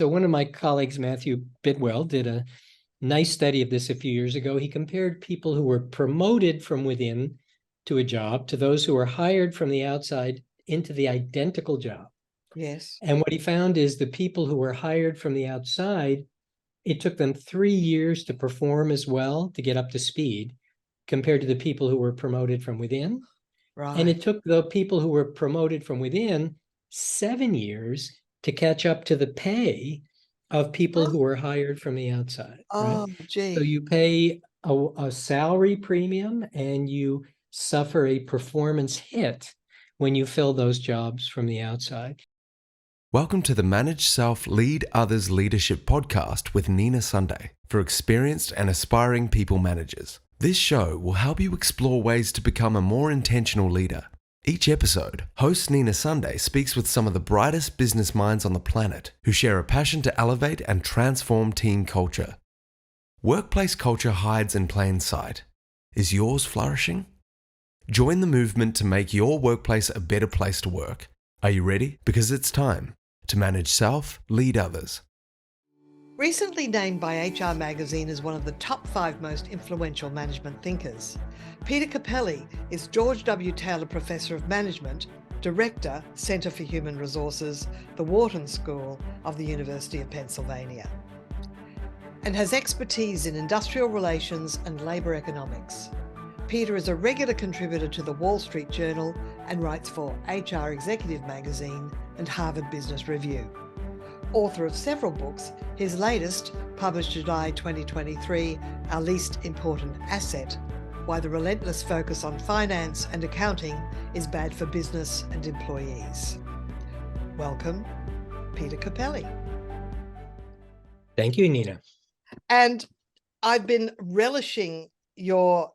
So one of my colleagues, Matthew Bidwell, did a nice study of this a few years ago. He compared people who were promoted from within to a job to those who were hired from the outside into the identical job. Yes. And what he found is the people who were hired from the outside, it took them 3 years to perform as well, to get up to speed, compared to the people who were promoted from within. Right. And it took the people who were promoted from within 7 years to catch up to the pay of people who were hired from the outside. Oh, right? gee. So you pay a salary premium and you suffer a performance hit when you fill those jobs from the outside. Welcome to the Manage Self Lead Others Leadership podcast with Nina Sunday for experienced and aspiring people managers. This show will help you explore ways to become a more intentional leader. Each episode, host Nina Sunday speaks with some of the brightest business minds on the planet who share a passion to elevate and transform team culture. Workplace culture hides in plain sight. Is yours flourishing? Join the movement to make your workplace a better place to work. Are you ready? Because it's time to manage self, lead others. Recently named by HR Magazine as one of the top 5 most influential management thinkers, Peter Cappelli is George W. Taylor Professor of Management, Director, Centre for Human Resources, the Wharton School of the University of Pennsylvania, and has expertise in industrial relations and labour economics. Peter is a regular contributor to the Wall Street Journal and writes for HR Executive Magazine and Harvard Business Review. Author of several books, his latest, published July 2023, Our Least Important Asset, Why the Relentless Focus on Finance and Accounting is Bad for Business and Employees. Welcome, Peter Cappelli. Thank you, Nina. And I've been relishing your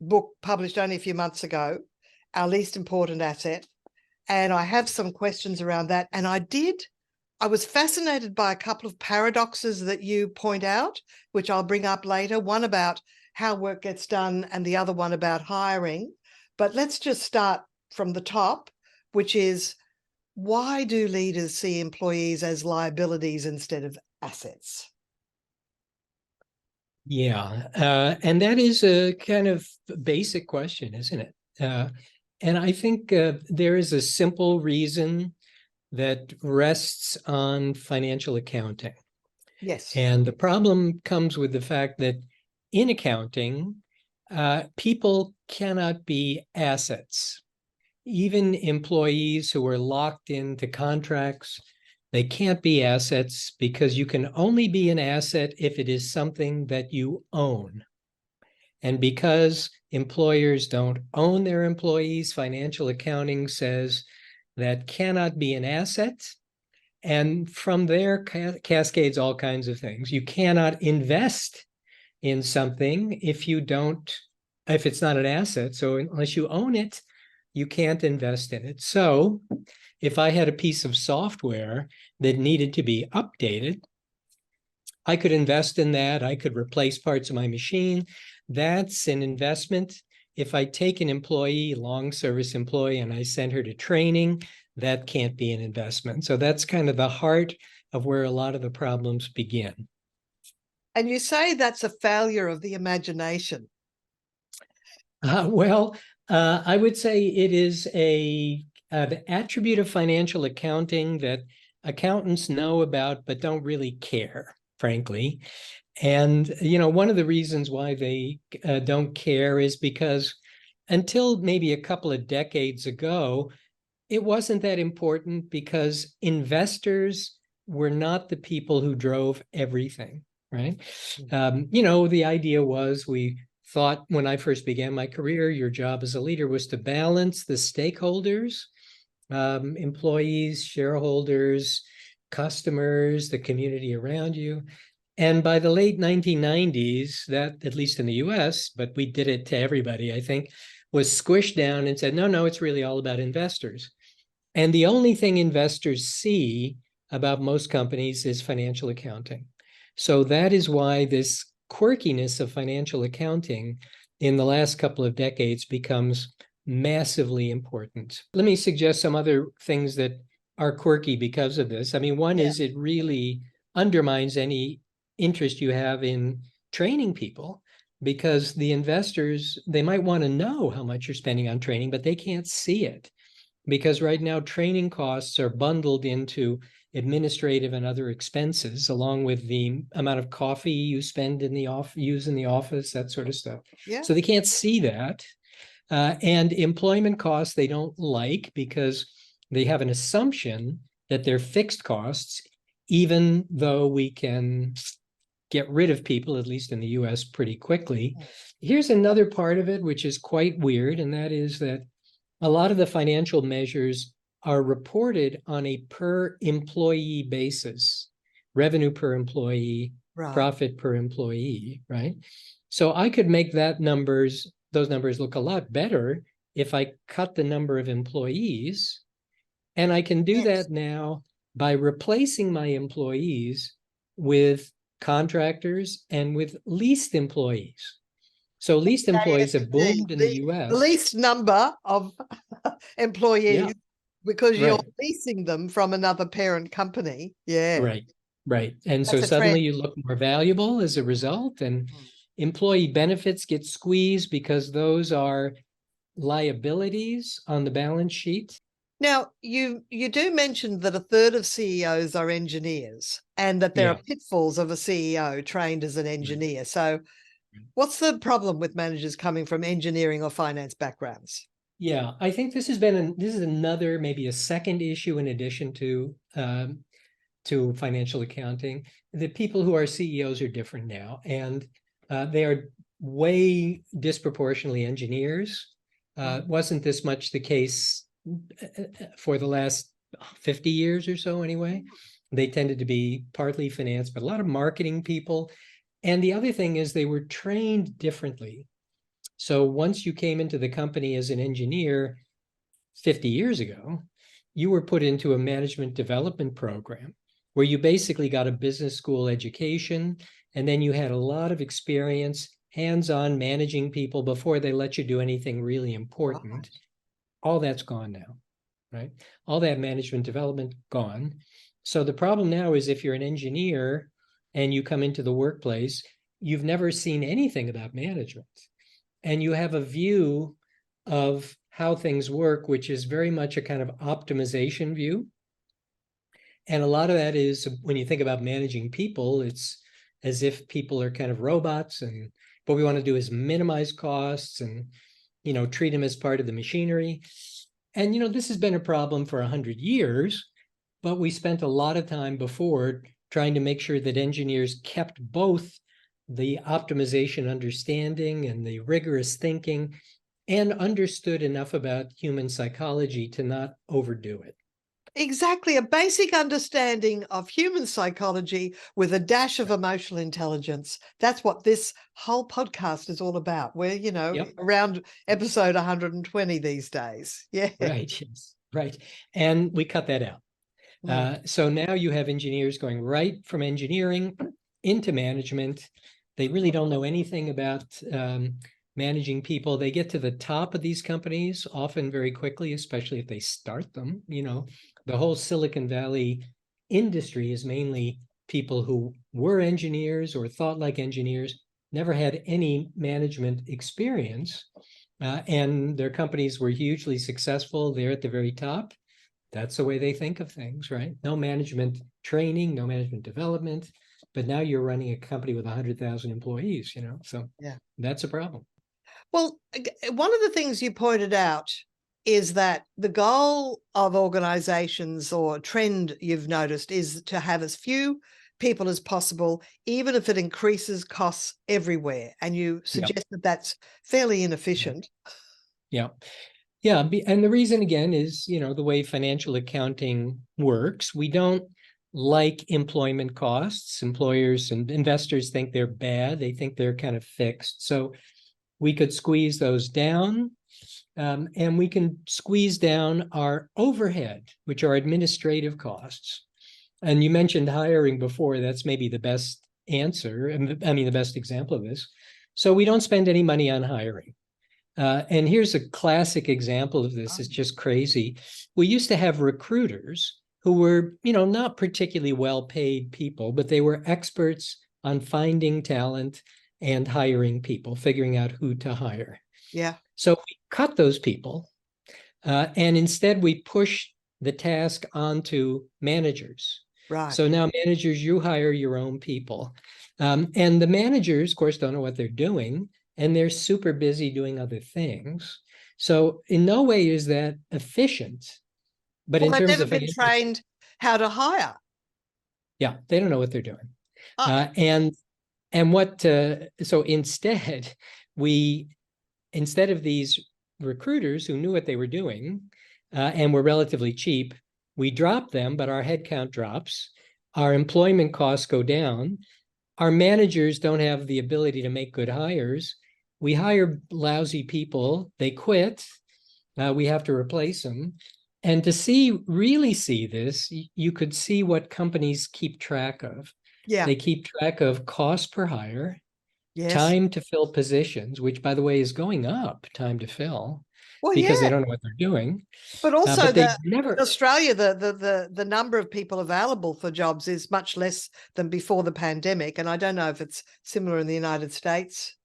book published only a few months ago, Our Least Important Asset, and I have some questions around that. And I was fascinated by a couple of paradoxes that you point out, which I'll bring up later, one about how work gets done and the other one about hiring. But let's just start from the top, which is, why do leaders see employees as liabilities instead of assets? Yeah, and that is a kind of basic question, isn't it? And I think there is a simple reason that rests on financial accounting. Yes. And the problem comes with the fact that in accounting, people cannot be assets. Even employees who are locked into contracts, they can't be assets because you can only be an asset if it is something that you own. And because employers don't own their employees, financial accounting says that cannot be an asset. And from there cascades all kinds of things. You cannot invest in something if it's not an asset. So unless you own it, you can't invest in it. So if I had a piece of software that needed to be updated, I could invest in that. I could replace parts of my machine. That's an investment. If I take an employee, long service employee, and I send her to training, that can't be an investment. So that's kind of the heart of where a lot of the problems begin. And you say that's a failure of the imagination. I would say it is an attribute of financial accounting that accountants know about but don't really care, frankly. And, one of the reasons why they don't care is because until maybe a couple of decades ago, it wasn't that important because investors were not the people who drove everything, right? The idea was, we thought when I first began my career, your job as a leader was to balance the stakeholders, employees, shareholders, customers, the community around you. And by the late 1990s, that, at least in the US, but we did it to everybody, I think, was squished down and said, no, it's really all about investors. And the only thing investors see about most companies is financial accounting. So that is why this quirkiness of financial accounting in the last couple of decades becomes massively important. Let me suggest some other things that are quirky because of this. I mean, one is it really undermines any interest you have in training people, because the investors, they might want to know how much you're spending on training, but they can't see it, because right now training costs are bundled into administrative and other expenses, along with the amount of coffee you spend in the use in the office, that sort of stuff. Yeah. So they can't see that. And employment costs they don't like, because they have an assumption that they're fixed costs, even though we can get rid of people, at least in the US, pretty quickly. Here's another part of it, which is quite weird, and that is that a lot of the financial measures are reported on a per employee basis, revenue per employee, Right. profit per employee, right? So I could make those numbers look a lot better if I cut the number of employees. And I can do Yes. that now by replacing my employees with contractors and with leased employees. So leased employees have boomed in the US. The least number of employees, Yeah, because you're right. leasing them from another parent company. Yeah. Right. And so That's a suddenly trend. you look more valuable as a result, and employee benefits get squeezed because those are liabilities on the balance sheet. Now, you do mention that a third of CEOs are engineers, and that there Yeah. are pitfalls of a CEO trained as an engineer. So what's the problem with managers coming from engineering or finance backgrounds? Yeah, I think this is another, maybe a second issue in addition to financial accounting. The people who are CEOs are different now, and they are way disproportionately engineers. Wasn't this much the case for the last 50 years or so anyway? They tended to be partly finance, but a lot of marketing people. And the other thing is they were trained differently. So once you came into the company as an engineer 50 years ago, you were put into a management development program where you basically got a business school education, and then you had a lot of experience hands-on managing people before they let you do anything really important. All that's gone now, right? All that management development gone. So the problem now is if you're an engineer and you come into the workplace, you've never seen anything about management, and you have a view of how things work, which is very much a kind of optimization view. And a lot of that is, when you think about managing people, it's as if people are kind of robots, and what we want to do is minimize costs and, treat them as part of the machinery. And, this has been a problem for 100 years, but we spent a lot of time before trying to make sure that engineers kept both the optimization understanding and the rigorous thinking, and understood enough about human psychology to not overdo it. Exactly. A basic understanding of human psychology with a dash of emotional intelligence. That's what this whole podcast is all about. We're, Yep. around episode 120 these days. Yeah. Right. Yes. Right. And we cut that out. So now you have engineers going right from engineering into management. They really don't know anything about managing people. They get to the top of these companies often very quickly, especially if they start them. The whole Silicon Valley industry is mainly people who were engineers or thought like engineers, never had any management experience, and their companies were hugely successful. They're at the very top. That's the way they think of things, right? No management training, no management development, but now you're running a company with 100,000 employees, so Yeah. that's a problem. Well, one of the things you pointed out is that the goal of organizations, or trend you've noticed, is to have as few people as possible, even if it increases costs everywhere. And you suggest that that's fairly inefficient. Yeah. And the reason, again, is, the way financial accounting works. We don't like employment costs. Employers and investors think they're bad. They think they're kind of fixed. So we could squeeze those down, and we can squeeze down our overhead, which are administrative costs. And you mentioned hiring before. That's maybe the best answer. The best example of this. So we don't spend any money on hiring. And here's a classic example of this. It's just crazy. We used to have recruiters who were, not particularly well-paid people, but they were experts on finding talent and hiring people, figuring out who to hire. Yeah. So we cut those people, and instead we push the task onto managers. Right. So now managers, you hire your own people. And the managers, of course, don't know what they're doing, and they're super busy doing other things. So in no way is that efficient. But Well, in they've terms never of been trained how to hire. yeah, they don't know what they're doing. Oh. And what so instead instead of these recruiters who knew what they were doing and were relatively cheap, we drop them, but our headcount drops, our employment costs go down, our managers don't have the ability to make good hires. We hire lousy people, they quit, we have to replace them. And to really see this, you could see what companies keep track of. Yeah. They keep track of cost per hire, Yes. time to fill positions, which, by the way, is going up, time to fill, Well, because they yeah. don't know what they're doing. But also But they in never, Australia, the number of people available for jobs is much less than before the pandemic. And I don't know if it's similar in the United States.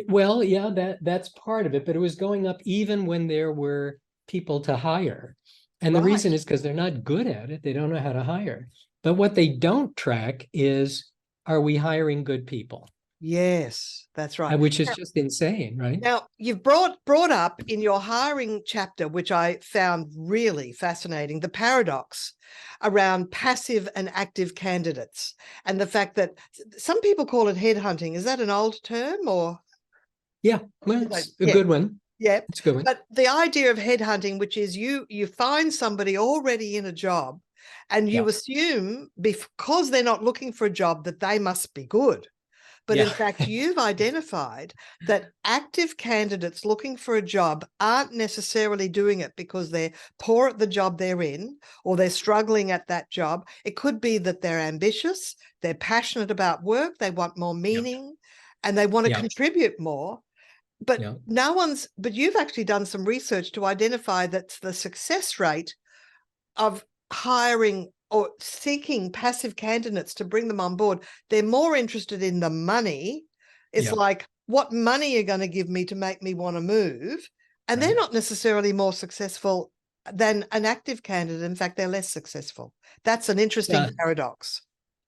well, yeah, that's part of it, but it was going up even when there were people to hire. And the reason Right. is because they're not good at it. They don't know how to hire. But what they don't track is, are we hiring good people? Yes, that's right. Which is just insane, right? Now, you've brought up in your hiring chapter, which I found really fascinating, the paradox around passive and active candidates, and the fact that some people call it headhunting. Is that an old term or? Yeah, well, it's a Yeah. good one. Yeah. It's a good one. But the idea of headhunting, which is you find somebody already in a job and you assume because they're not looking for a job that they must be good. But in fact, you've identified that active candidates looking for a job aren't necessarily doing it because they're poor at the job they're in or they're struggling at that job. It could be that they're ambitious, they're passionate about work, they want more meaning, and they want to contribute more. But but you've actually done some research to identify that the success rate of hiring or seeking passive candidates to bring them on board, they're more interested in the money. It's like, what money are you going to give me to make me want to move? And they're not necessarily more successful than an active candidate. In fact, they're less successful. That's an interesting paradox.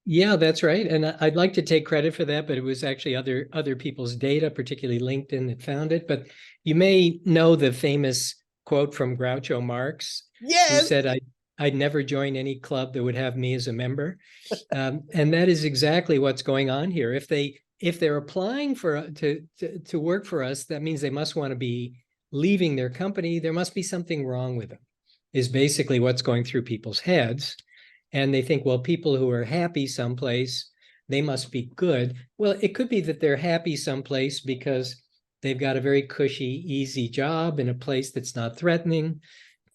Yeah, that's right. And I'd like to take credit for that, but it was actually other people's data, particularly LinkedIn, that found it. But you may know the famous quote from Groucho Marx, who said, I'd never join any club that would have me as a member. And that is exactly what's going on here. If they're applying to work for us, that means they must want to be leaving their company. There must be something wrong with them, is basically what's going through people's heads. And they think, well, people who are happy someplace, they must be good. Well, it could be that they're happy someplace because they've got a very cushy, easy job in a place that's not threatening.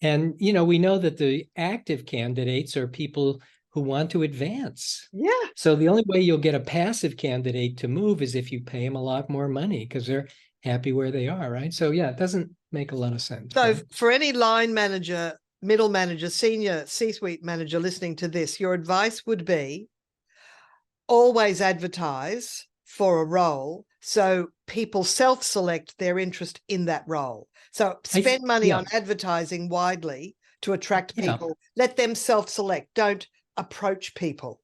And, we know that the active candidates are people who want to advance. Yeah. So the only way you'll get a passive candidate to move is if you pay them a lot more money because they're happy where they are, right? So yeah, it doesn't make a lot of sense. So right? For any line manager, middle manager, senior C-suite manager listening to this, your advice would be always advertise for a role so people self-select their interest in that role. So spend money on advertising widely to attract people. Let them self-select. Don't approach people.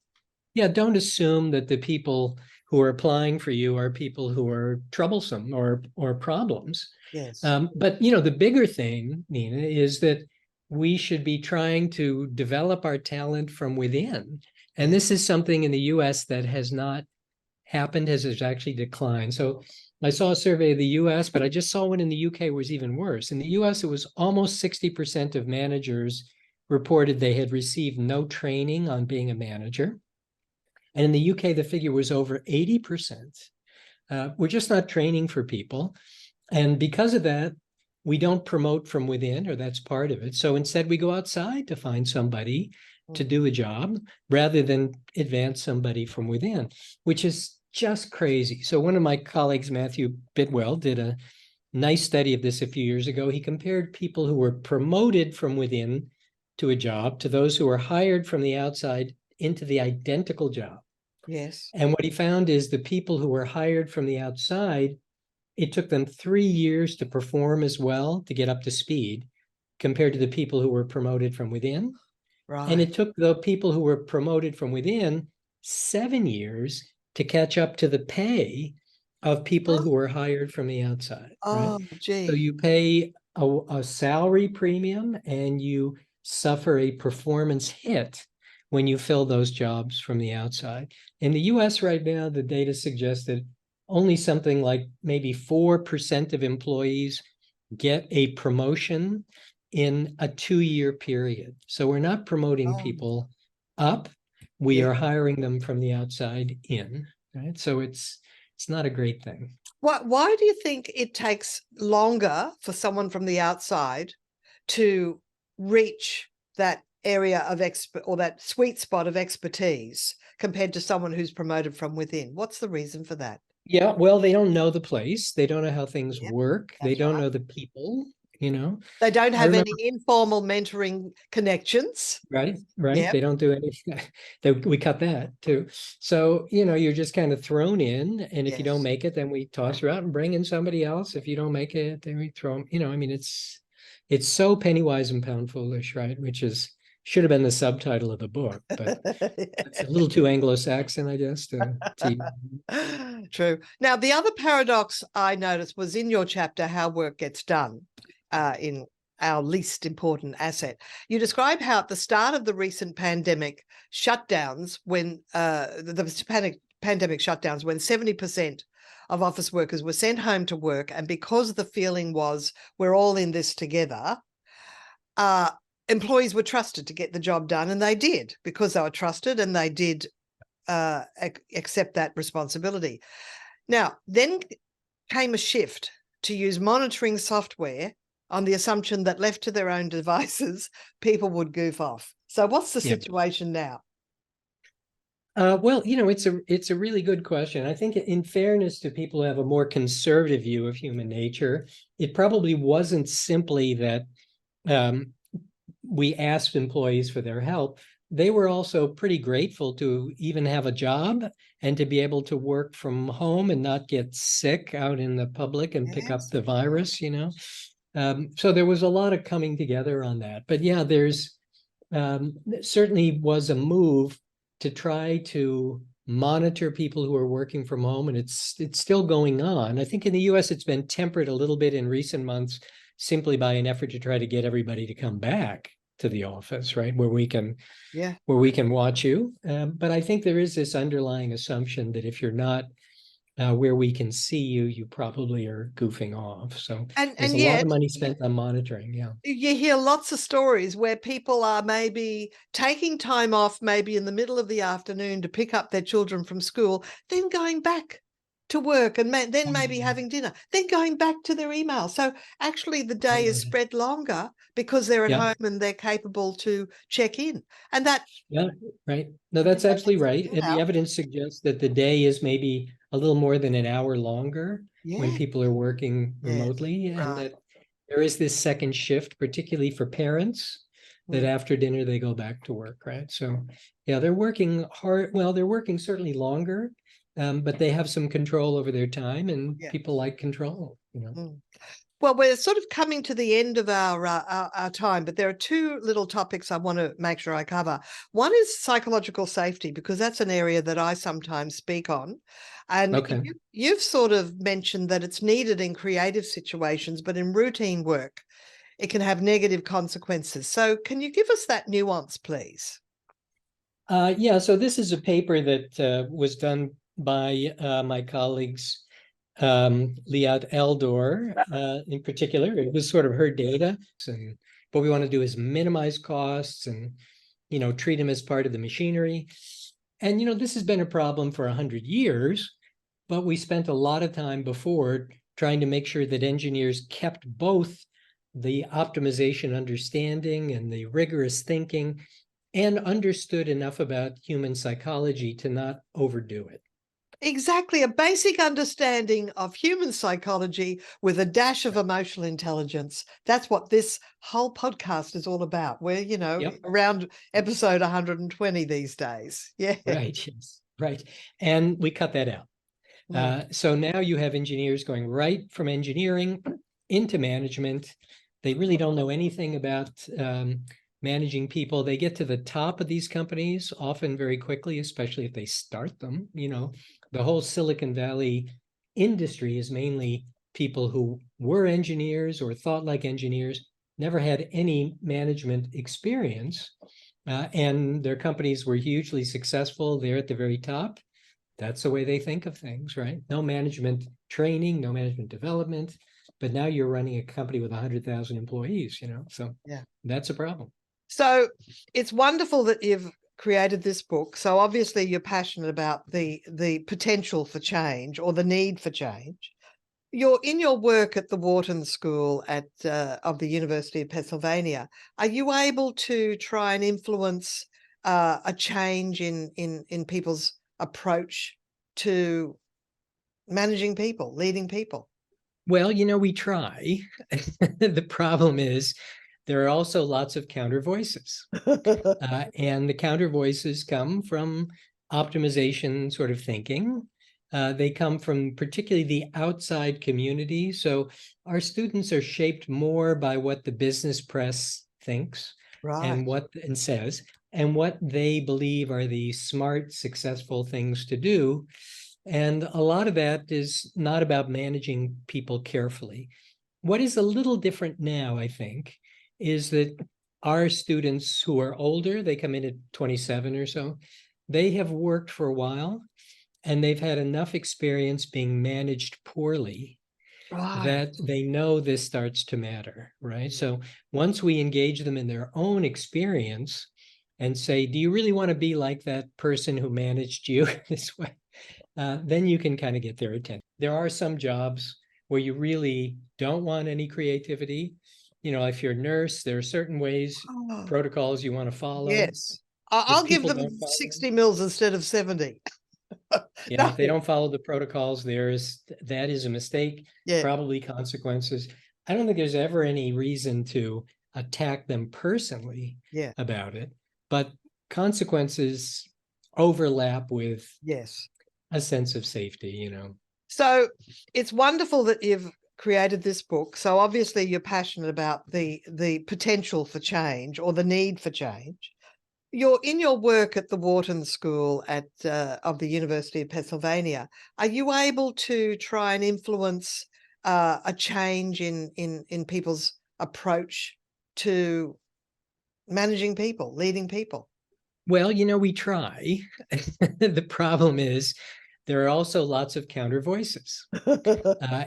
Yeah, don't assume that the people who are applying for you are people who are troublesome or problems. Yes. But, the bigger thing, Nina, is that we should be trying to develop our talent from within. And this is something in the US that has not happened, has actually declined. So I saw a survey of the US, but I just saw one in the UK was even worse. In the US, it was almost 60% of managers reported they had received no training on being a manager. And in the UK, the figure was over 80%. We're just not training for people. And because of that, we don't promote from within, or that's part of it. So instead, we go outside to find somebody to do a job rather than advance somebody from within, which is just crazy. So one of my colleagues, Matthew Bidwell, did a nice study of this a few years ago. He compared people who were promoted from within to a job to those who were hired from the outside into the identical job. Yes. And what he found is the people who were hired from the outside, it took them 3 years to perform as well, to get up to speed, compared to the people who were promoted from within. Right. And it took the people who were promoted from within 7 years to catch up to the pay of people who were hired from the outside. Oh, right? gee. So you pay a salary premium and you suffer a performance hit when you fill those jobs from the outside. In the US right now, the data suggests that only something like maybe 4% of employees get a promotion in a 2-year period. So we're not promoting people up. We Yeah. are hiring them from the outside in, right? So it's not a great thing. Why do you think it takes longer for someone from the outside to reach that area of or that sweet spot of expertise compared to someone who's promoted from within? What's the reason for that? Yeah, well, they don't know the place. They don't know how things work. They that's don't right. know the people, you know. They don't I have remember, any informal mentoring connections. right? Yep. They don't do anything. We cut that too. So, you're just kind of thrown in. And if you don't Yes. make it, then we toss you out and bring in somebody else. If you don't make it, then we throw them, I mean, it's so penny wise and pound foolish, right? Which should have been the subtitle of the book, but it's a little too Anglo-Saxon, I guess, to True. Now, the other paradox I noticed was in your chapter, How Work Gets Done, in our least important asset. You describe how at the start of the recent pandemic shutdowns, when the pandemic shutdowns, when 70% of office workers were sent home to work, and because the feeling was we're all in this together, employees were trusted to get the job done, and they did, because they were trusted and they did accept that responsibility. Now, then came a shift to use monitoring software on the assumption that left to their own devices, people would goof off. So what's the situation now? Well, it's a really good question. I think in fairness to people who have a more conservative view of human nature, it probably wasn't simply that we asked employees for their help. They were also pretty grateful to even have a job and to be able to work from home and not get sick out in the public and pick up the virus, So there was a lot of coming together on that. But yeah, there's certainly was a move to try to monitor people who are working from home, and it's still going on. I think in the US it's been tempered a little bit in recent months simply by an effort to try to get everybody to come back to the office, right, where we can watch you. But I think there is this underlying assumption that if you're not where we can see you, you probably are goofing off. So there's a lot of money spent on monitoring. Yeah. You hear lots of stories where people are maybe taking time off, maybe in the middle of the afternoon to pick up their children from school, then going back to work and then maybe having dinner, then going back to their email. So actually the day is spread longer because they're at home and they're capable to check in. And that... Yeah, right. No, that's absolutely right. And the evidence suggests that the day is maybe a little more than an hour longer when people are working remotely. And that there is this second shift, particularly for parents, that after dinner they go back to work, right? So yeah, they're working hard. Well, they're working certainly longer, but they have some control over their time, and people like control, Well, we're sort of coming to the end of our time, but there are two little topics I want to make sure I cover. One is psychological safety, because that's an area that I sometimes speak on. And you've sort of mentioned that it's needed in creative situations, but in routine work, it can have negative consequences. So can you give us that nuance, please? Yeah, so this is a paper that was done by my colleagues, Liat Eldor, in particular. It was sort of her data. And what we want to do is minimize costs and, treat them as part of the machinery. And, this has been a problem for 100 years, but we spent a lot of time before trying to make sure that engineers kept both the optimization understanding and the rigorous thinking and understood enough about human psychology to not overdo it. Exactly. A basic understanding of human psychology with a dash of emotional intelligence. That's what this whole podcast is all about. We're, Yep. around episode 120 these days. Yeah. Right. Yes. Right. And we cut that out. So now you have engineers going right from engineering into management. They really don't know anything about managing people. They get to the top of these companies often very quickly, especially if they start them. The whole Silicon Valley industry is mainly people who were engineers or thought like engineers, never had any management experience, and their companies were hugely successful. They're at the very top. That's the way they think of things, right? No management training, no management development, but now you're running a company with 100,000 employees, so Yeah. that's a problem. So it's wonderful that you've created this book. So obviously you're passionate about the potential for change or the need for change. You're in your work at the Wharton School of the University of Pennsylvania. Are you able to try and influence a change in people's approach to managing people, leading people? Well, we try. The problem is there are also lots of counter voices. And the counter voices come from optimization sort of thinking. They come from particularly the outside community. So our students are shaped more by what the business press thinks Right. and says, and what they believe are the smart, successful things to do. And a lot of that is not about managing people carefully. What is a little different now, I think, is that our students who are older, they come in at 27 or so, they have worked for a while and they've had enough experience being managed poorly Right. that they know this starts to matter, right? So once we engage them in their own experience and say, do you really want to be like that person who managed you this way? Then you can kind of get their attention. There are some jobs where you really don't want any creativity. If you're a nurse, there are certain ways, Oh, protocols you want to follow. yes. If I'll give people them don't follow, 60 mils instead of 70. yeah, No. if they don't follow the protocols, that is a mistake, Yeah. probably consequences. I don't think there's ever any reason to attack them personally Yeah. about it, but consequences overlap with Yes. a sense of safety. So it's wonderful that you've created this book. So obviously you're passionate about the potential for change or the need for change. You're in your work at the Wharton School of the University of Pennsylvania. Are you able to try and influence a change in people's approach to managing people, leading people? Well, we try. The problem is there are also lots of counter voices.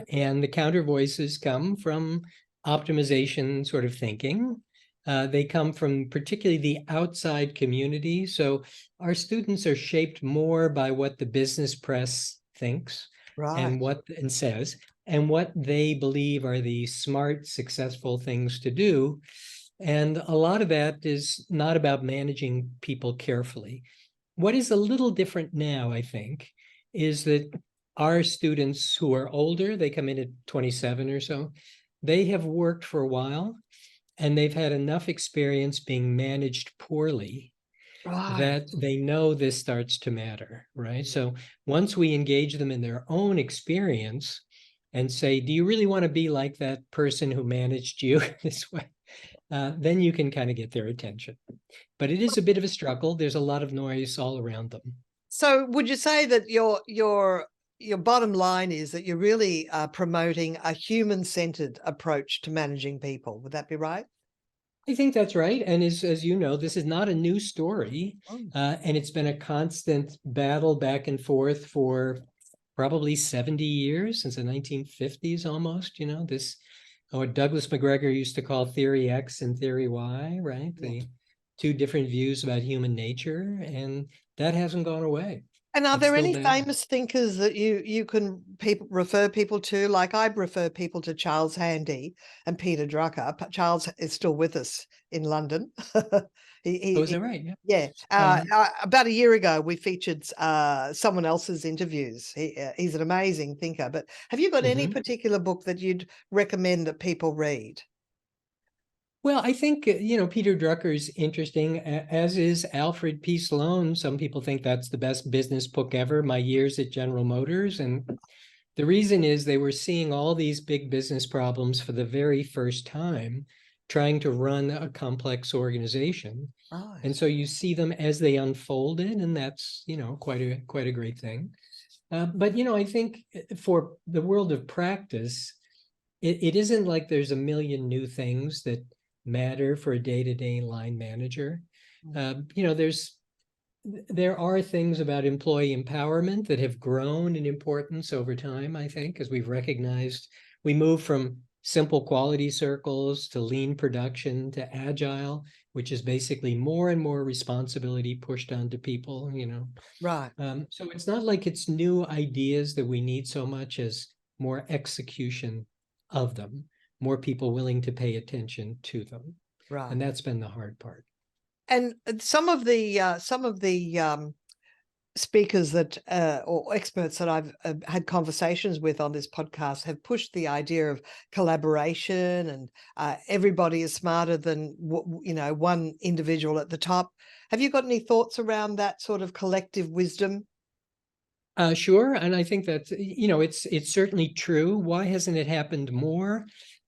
And the counter voices come from optimization sort of thinking. They come from particularly the outside community. So our students are shaped more by what the business press thinks Right. and says, and what they believe are the smart, successful things to do. And a lot of that is not about managing people carefully. What is a little different now, I think, is that our students who are older, they come in at 27 or so, they have worked for a while and they've had enough experience being managed poorly Right. that they know this starts to matter, right? So once we engage them in their own experience and say, do you really want to be like that person who managed you this way? Then you can kind of get their attention. But it is a bit of a struggle. There's a lot of noise all around them. So would you say that your bottom line is that you're really promoting a human-centered approach to managing people? Would that be right? I think that's right. And as you know, this is not a new story. Oh. And it's been a constant battle back and forth for probably 70 years, since the 1950s almost, what Douglas McGregor used to call theory X and theory Y, right? Yeah. The two different views about human nature, and that hasn't gone away. And are It's there still any bad. famous thinkers that you can refer people to? Like I refer people to Charles Handy and Peter Drucker. Charles is still with us in London. Oh, is that right? Yeah. Yeah. About a year ago, we featured someone else's interviews. He's an amazing thinker. But have you got any Mhm. particular book that you'd recommend that people read? Well, I think, Peter Drucker's interesting, as is Alfred P. Sloan. Some people think that's the best business book ever, My Years at General Motors. And the reason is they were seeing all these big business problems for the very first time, trying to run a complex organization. Right. And so you see them as they unfolded, and that's, quite a great thing. But, I think for the world of practice, it isn't like there's a million new things that matter for a day-to-day line manager. There are things about employee empowerment that have grown in importance over time, I think, as we've recognized. We move from simple quality circles to lean production to agile, which is basically more and more responsibility pushed onto people, Right. So it's not like it's new ideas that we need so much as more execution of them, more people willing to pay attention to them. Right. And that's been the hard part. And some of the speakers that or experts that I've had conversations with on this podcast have pushed the idea of collaboration and everybody is smarter than one individual at the top. Have you got any thoughts around that sort of collective wisdom? Sure, and I think that it's certainly true. Why hasn't it happened more?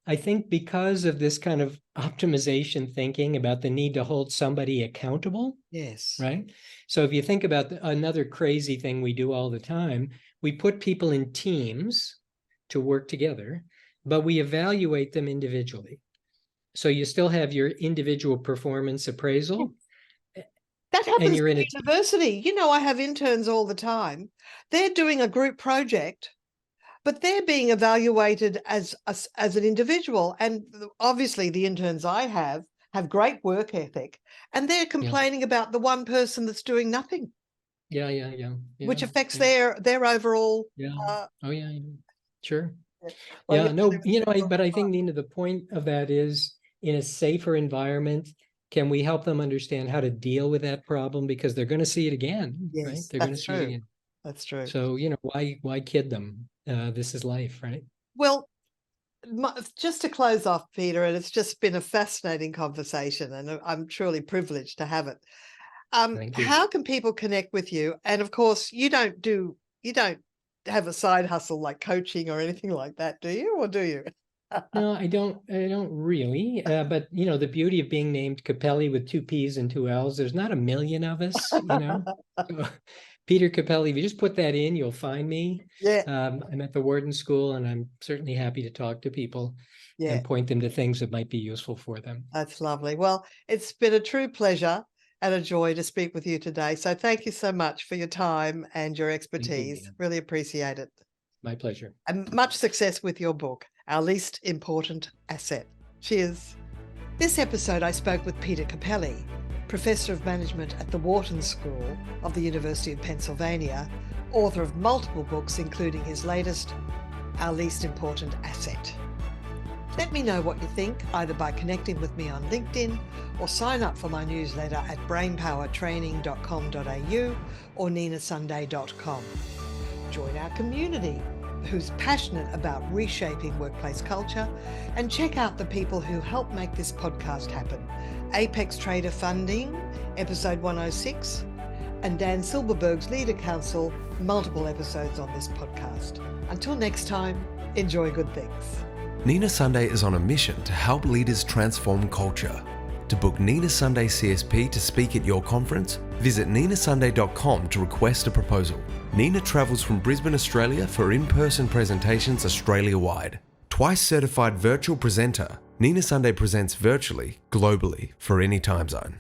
I think because of this kind of optimization thinking about the need to hold somebody accountable. Yes. Right. So if you think about another crazy thing we do all the time, we put people in teams to work together, but we evaluate them individually. So you still have your individual performance appraisal. That happens you're in in university. I have interns all the time. They're doing a group project, but they're being evaluated as an individual. And obviously the interns I have great work ethic, and they're complaining about the one person that's doing nothing. Yeah. Which affects their overall. Yeah. Sure. Well, Yeah, no, but I think, Nina, the point of that is in a safer environment, can we help them understand how to deal with that problem? Because they're going to see it again, right? Yes, They're going to that's see it true. again. That's true. So, why kid them? This is life, right? Well, just to close off, Peter, and it's just been a fascinating conversation, and I'm truly privileged to have it. Thank you. How can people connect with you? And of course, you don't have a side hustle like coaching or anything like that, do you? Or do you? No, I don't really. But the beauty of being named Cappelli with 2 P's and 2 L's, there's not a million of us, So, Peter Cappelli, if you just put that in, you'll find me. Yeah. I'm at the Warden School, and I'm certainly happy to talk to people and point them to things that might be useful for them. That's lovely. Well, it's been a true pleasure and a joy to speak with you today. So thank you so much for your time and your expertise. Really appreciate it. My pleasure. And much success with your book, Our Least Important Asset. Cheers. This episode I spoke with Peter Cappelli, Professor of Management at the Wharton School of the University of Pennsylvania, author of multiple books including his latest, Our Least Important Asset. Let me know what you think either by connecting with me on LinkedIn or sign up for my newsletter at brainpowertraining.com.au or ninasunday.com. Join our community who's passionate about reshaping workplace culture, and check out the people who help make this podcast happen. Apex Trader Funding, episode 106, and Dan Silberberg's Leader Council, multiple episodes on this podcast. Until next time, enjoy good things. Nina Sunday is on a mission to help leaders transform culture. To book Nina Sunday CSP to speak at your conference, visit ninasunday.com to request a proposal. Nina travels from Brisbane, Australia for in-person presentations Australia-wide. Twice certified virtual presenter, Nina Sunday presents virtually, globally, for any time zone.